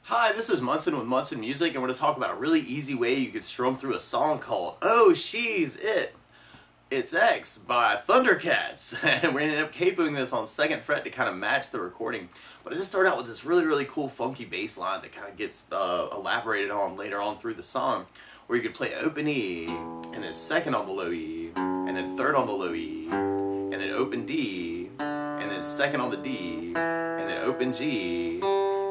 Hi, this is Munson with Munson Music, and we're going to talk about a really easy way you could strum through a song called Oh She's It, It's X by Thundercats. And we're going to end up capoing this on 2nd fret to kind of match the recording. But I just started out with this really cool funky bass line that kind of gets elaborated on later on through the song, where you could play open E, and then 2nd on the low E, and then 3rd on the low E, and then open D, and then 2nd on the D, and then open G,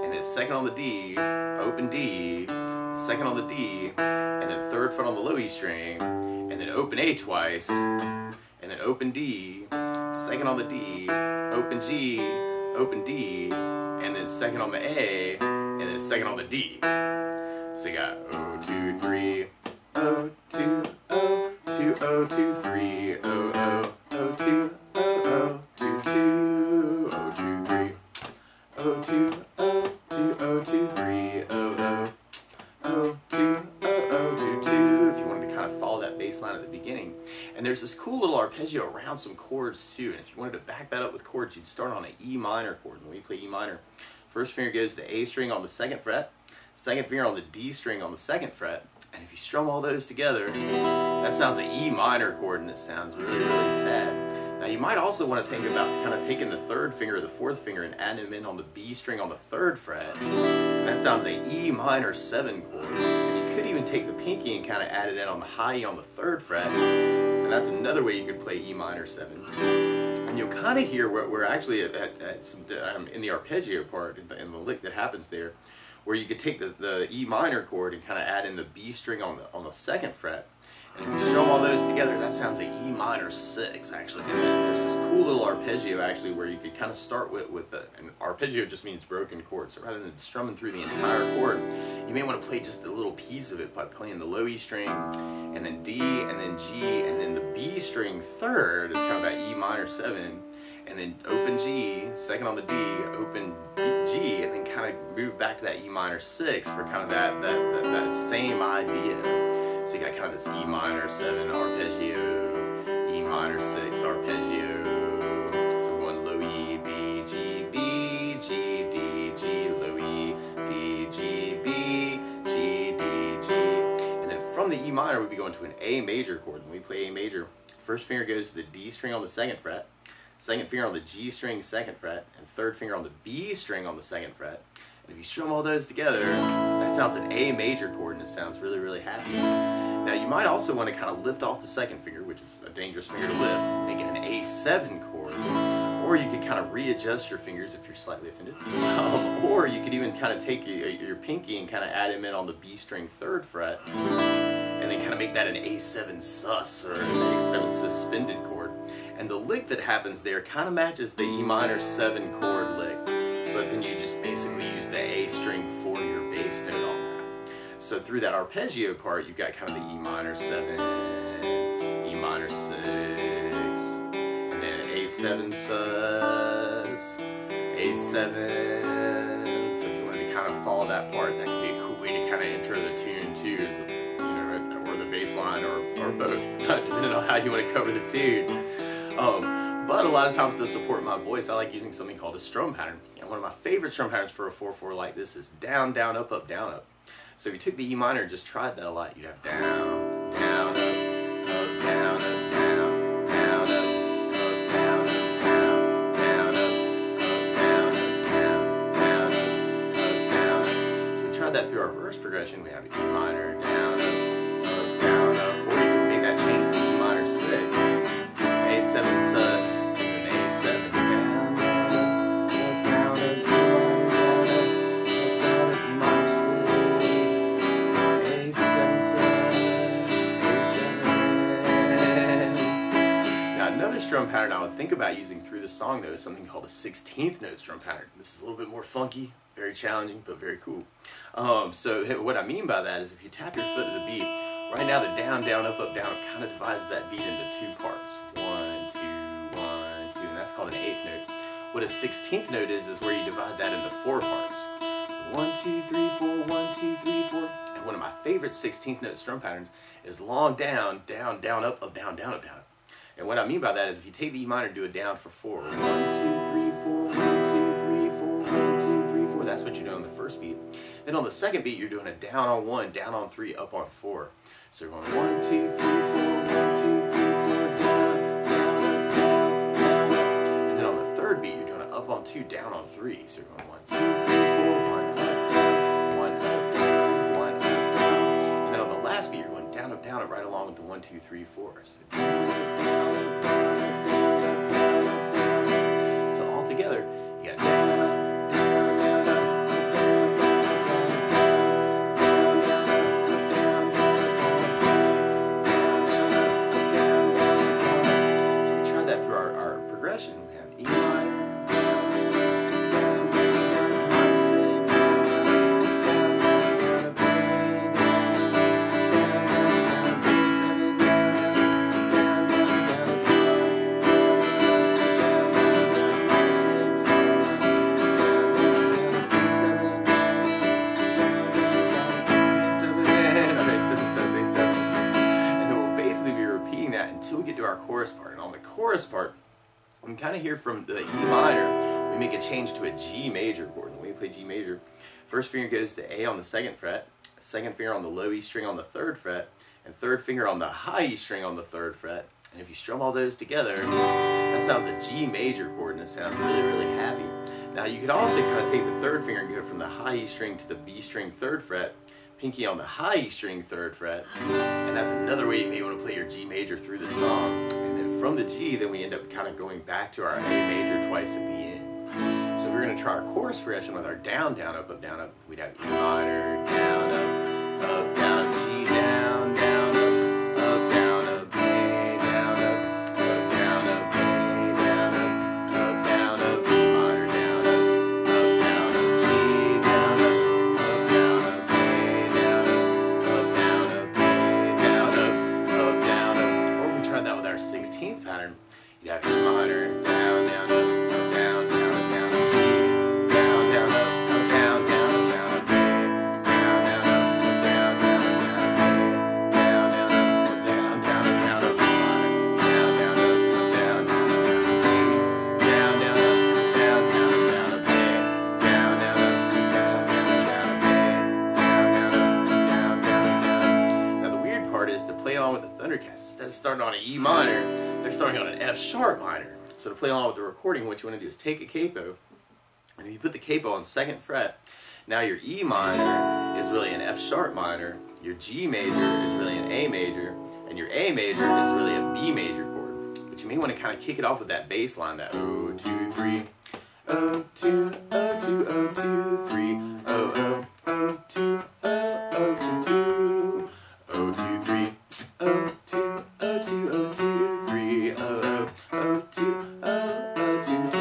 and then 2nd on the D, open D, 2nd on the D, and then 3rd fret on the low E string, and then open A twice, and then open D, 2nd on the D, open G, open D, and then 2nd on the A, and then 2nd on the D. So you got O 2 3, O 2 O 2 O 2 3, O O O 2 O O 2 2 O 2 3, O 2 O 2 O 2 3, O O O 2 O O 2 2. If you wanted to kind of follow that bass line at the beginning. And there's this cool little arpeggio around some chords too. And if you wanted to back that up with chords, you'd start on an E minor chord. And when you play E minor, first finger goes to the A string on the 2nd fret, 2nd finger on the D string on the 2nd fret, and if you strum all those together, that sounds an E minor chord, and it sounds really sad. Now you might also want to think about kind of taking the 3rd finger or the 4th finger and adding them in on the B string on the 3rd fret. That sounds an E minor 7 chord. And you could even take the pinky and kind of add it in on the high E on the 3rd fret, and that's another way you could play E minor 7. And you'll kind of hear we're actually at some, in the arpeggio part, in the lick that happens there, where you could take the E minor chord and kind of add in the B string on the 2nd fret. And if you strum all those together, that sounds like E minor 6 actually. And there's this cool little arpeggio actually where you could kind of start with an arpeggio just means broken chord. So rather than strumming through the entire chord, you may want to play just a little piece of it by playing the low E string, and then D, and then G, and then the B string 3rd is kind of that E minor 7, and then open G, 2nd on the D, open G, and then kind of move back to that E minor 6 for kind of that same idea. So you got kind of this E minor 7 arpeggio, E minor 6 arpeggio. So we're going low E, D, G, B, G, D, G, low E, D, G, B, G, D, G. And then from the E minor, we'd be going to an A major chord. When we play A major, first finger goes to the D string on the 2nd fret, 2nd finger on the G string 2nd fret, and 3rd finger on the B string on the 2nd fret. And if you strum all those together, that sounds an A major chord, and it sounds really happy. Now you might also want to kind of lift off the 2nd finger, which is a dangerous finger to lift, make it an A7 chord. Or you could kind of readjust your fingers if you're slightly offended. Or you could even kind of take your pinky and kind of add them in on the B string 3rd fret, and then kind of make that an A7 sus or an A7 suspended chord. And the lick that happens there kind of matches the E minor 7 chord lick, but then you just basically use the A string for your bass note on that. So through that arpeggio part, you've got kind of the E minor 7, E minor 6, and then an A7 sus, A7. So if you wanted to kind of follow that part, that could be a cool way to kind of intro the tune too, or the bass line, or both, depending on how you want to cover the tune. But a lot of times to support my voice, I like using something called a strum pattern. And one of my favorite strum patterns for a 4/4 like this is down, down, up, up, down, up. So if you took the E minor and just tried that a lot, you'd have down, down, up, down, up, down, down, up, down, up, down, down, up, down, up, down, down, up. So we tried that through our verse progression. We have E minor, down, up, down, up. Or you can make that change to E minor 6, A7 sus, and then A7 down, down, up, down, up, E minor 6, A7 sus, A7. Now another strum pattern I would think about using through the song though is something called a 16th note strum pattern. This is a little bit more funky, very challenging, but very cool. So what I mean by that is if you tap your foot to the beat, right now the down, down, up, down kind of divides that beat into 2 parts. 1, 2, 1, 2, and that's called an 8th note. What a 16th note is where you divide that into 4 parts. 1, 2, 3, 4, 1, 2, 3, 4. And one of my favorite 16th note strum patterns is long down, down, down, up, down, down, up, down. And what I mean by that is if you take the E minor and do a down for 4, 1, 2, 3, 4, 1, 2, 3, 4, 1, 2, 3, 4. That's what what you're doing on the first beat. Then on the second beat, you're doing a down on 1, down on 3, up on 4. So you're going 1, 2, 3, 4, 1, 2, 3, 4, down, down, up, down, down, up. And then on the third beat, you're doing an up on 2, down on 3. So you're going 1, 2, 3, 4, 1 up, down, 1 up, down, 1 up, down. And then on the last beat, you're going down, up, right along with the 1, 2, 3, 4. So down, up, down, up, down, up, down, up, down, up, down, up. So all together, you got down, up. Until we get to our chorus part. And on the chorus part, we can kind of hear from the E minor, we make a change to a G major chord. When we play G major, first finger goes to A on the 2nd fret, second finger on the low E string on the 3rd fret, and third finger on the high E string on the 3rd fret. And if you strum all those together, that sounds a G major chord, and it sounds really, really happy. Now you could also kind of take the 3rd finger and go from the high E string to the B string 3rd fret, pinky on the high E string 3rd fret, and that's another way you may want to play your G major through the song. And then from the G, then we end up kind of going back to our A major twice at the end. So if we're going to try our chorus progression with our down, down, up, down, up, we'd have E minor, down, up, down, G, down, down, up, down, up, A, down, up, down, up, A, down, up, down, up, E minor, down, up, G, down, up, down, up, A, down, up, down, up, A, down, up, down, up. Or if we tried that with our 16th pattern, you'd have E minor, down, down, up, down, down, down, G, down, down, up, down, down, down, up, A, down, down, up, down, down, down, A, down, down, up, down, down, down, up, E minor, down, down, up, down, down, down, G, down, down, up, down, down, down, up, A, down, down, up, down, down, down, up, A, down, down, up, down, down, down. Now the weird part is to play along with the Thundercats, instead of starting on an E minor, they're starting on an F sharp minor. So to play along with the recording, what you want to do is take a capo, and if you put the capo on 2nd fret, now your E minor is really an F sharp minor, your G major is really an A major, and your A major is really a B major chord. But you may want to kind of kick it off with that bass line, that 0, 2, 3, 0, 2, 0, 2, 0, 2, 3, 0, 0, 0, 2, 0, 2, 2, 0, 2, 3, 0, 2, 0, 2, 0, 2, 3, 0, 0, 2, 0, 2, 2.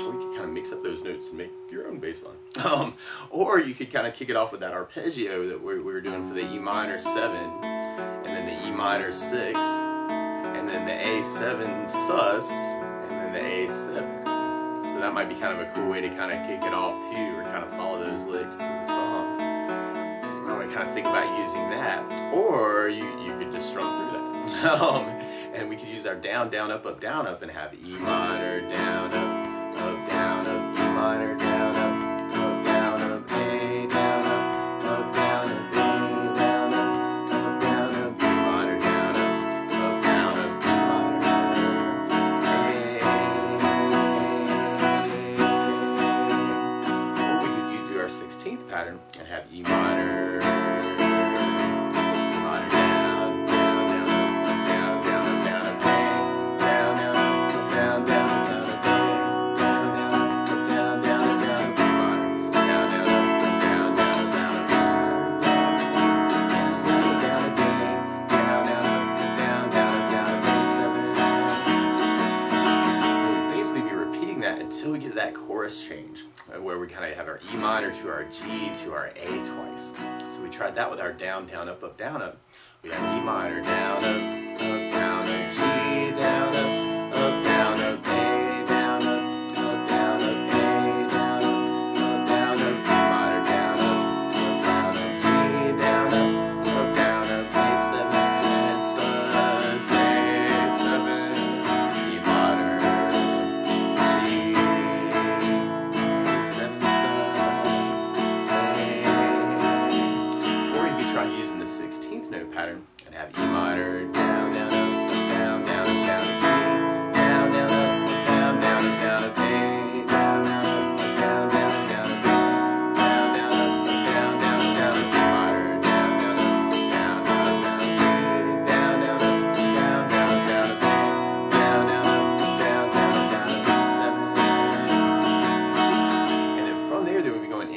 Or you can kind of mix up those notes and make your own bass line. Or you could kind of kick it off with that arpeggio that we were doing for the E minor 7, and then the E minor 6, and then the A7 sus, and then the A7. So that might be kind of a cool way to kind of kick it off too, or kind of follow those licks through the song. So you might want to kind of think about using that, or you could just strum through that. And we could use our down, down, up, and have E minor, down, up, down, up, E minor, down, down, up, A, down, down, up, A, down, down, up, E minor, down, down, up, E minor, A. Or we could do our 16th pattern and have E minor, until we get to that chorus change, where we kind of have our E minor to our G to our A twice. So we tried that with our down, down, up, down, up. We have E minor, down, up, down, up, G, down, up, down, up, A, down, down, up, A, down, down, up, E minor, down, G, down, up, A7, sus, A7, E minor, G, A7, sus,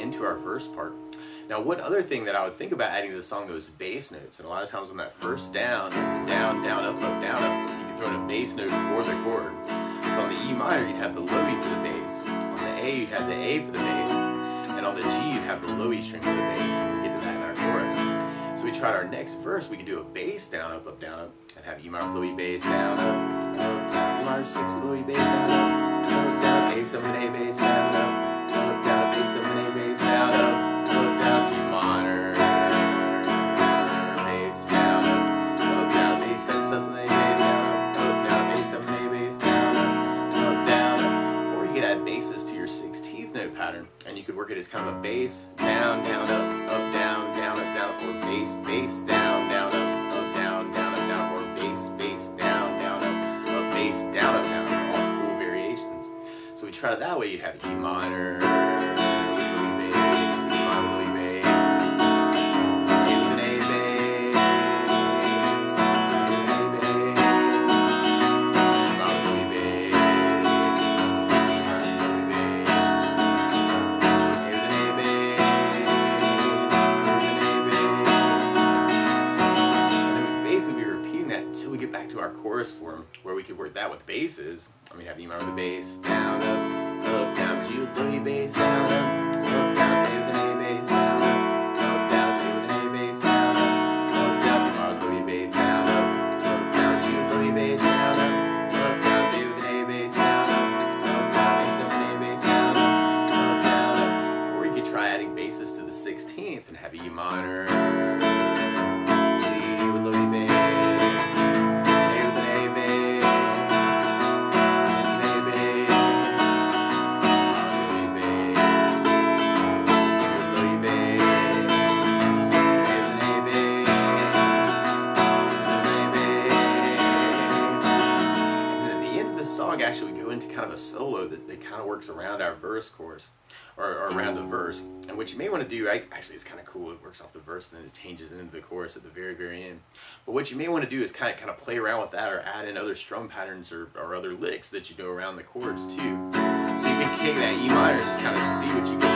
into our verse part. Now, one other thing that I would think about adding to the song, though, is bass notes. And a lot of times on that first down, down, down, up, down, up, you can throw in a bass note for the chord. So on the E minor, you'd have the low E for the bass. On the A, you'd have the A for the bass. And on the G, you'd have the low E string for the bass. And we get to that in our chorus. So we tried our next verse, we could do a bass down, up, down, up, and have E minor, low E, bass, down, up, down, E minor 6 with low E, bass, down, up, down, A, 7, A, bass, down, up, down, A, 7, A, bass, down, up, down, E minor, bass, down, up, down, A, 7, 7, A, bass, down, down, A, 7, A, bass, down, down, or you could add basses to your 16th note pattern, and you could work it as kind of a bass, down, down, up, down, down, up, down, or bass, bass, down, down, up, down, down, up, down, or bass, bass, down, down, up, bass, down, up, down, all cool variations. So we try it that way, you'd have E minor, chorus form where we could work that with basses. I mean, have E minor with the bass, down, up, down, G with the A bass, down, up, down, A with an A bass, down, up, down, A with an A bass, down, down, E minor with the A bass, down, down, G with the A bass, down, down, A with an A bass, down, down, A 7 A bass, down, down, or you could try adding basses to the 16th and have E minor, G with low E bass. Actually go into kind of a solo that kind of works around our verse chorus, or around the verse. And what you may want to do, actually it's kind of cool, it works off the verse and then it changes into the chorus at the very, very end. But what you may want to do is kind of play around with that, or add in other strum patterns or other licks that you know around the chords too. So you can kick that E minor and just kind of see what you can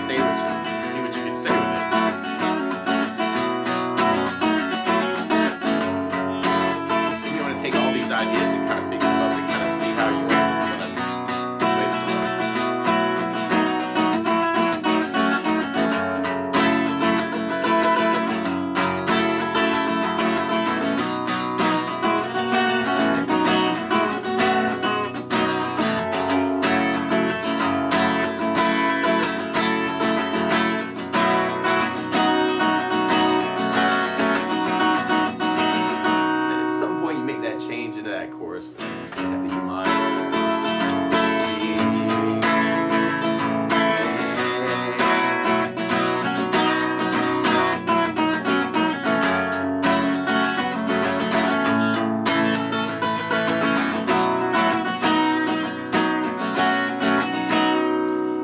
say, see what you can say with it. So you want to take all these ideas and kind of mix them up and kind of see how you want to play the song. Change into that chorus for them. So you have the E minor, G,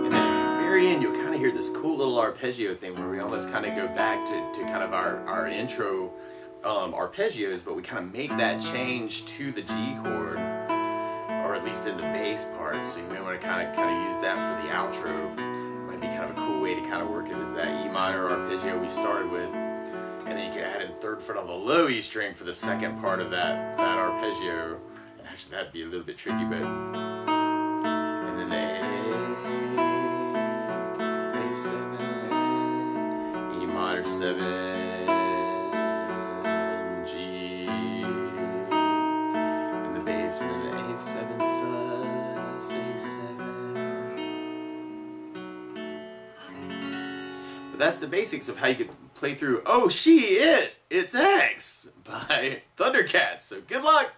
and then at the very end you'll kind of hear this cool little arpeggio thing where we almost kind of go back to kind of our intro arpeggios, but we kind of make that change to the G chord, or at least in the bass part. So you may want to kind of use that for the outro. Might be kind of a cool way to kind of work it, is that E minor arpeggio we started with, and then you can add in third fret on the low E string for the second part of that arpeggio. And actually that'd be a little bit tricky, but and then the A7, E minor 7. That's the basics of how you could play through Oh She It It's X by Thundercat. So good luck!